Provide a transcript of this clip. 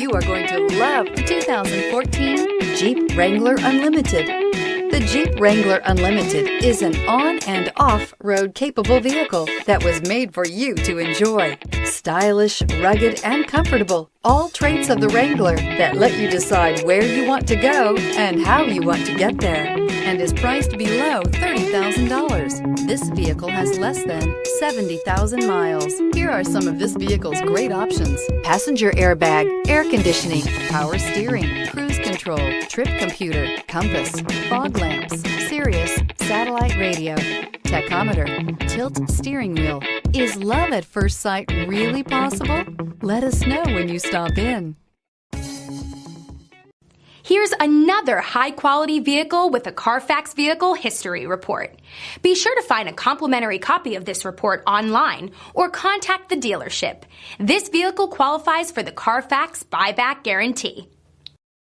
You are going to love the 2014 Jeep Wrangler Unlimited. The Jeep Wrangler Unlimited is an on- and off-road capable vehicle that was made for you to enjoy. Stylish, rugged, and comfortable. All traits of the Wrangler that let you decide where you want to go and how you want to get there, and is priced below $30,000. This vehicle has less than 70,000 miles. Here are some of this vehicle's great options: passenger airbag, air conditioning, power steering, cruise control, trip computer, compass, fog lamps, Sirius, satellite radio, tachometer, tilt steering wheel. Is love at first sight really possible? Let us know when you stop in. Here's another high-quality vehicle with a Carfax Vehicle History Report. Be sure to find a complimentary copy of this report online or contact the dealership. This vehicle qualifies for the Carfax Buyback Guarantee.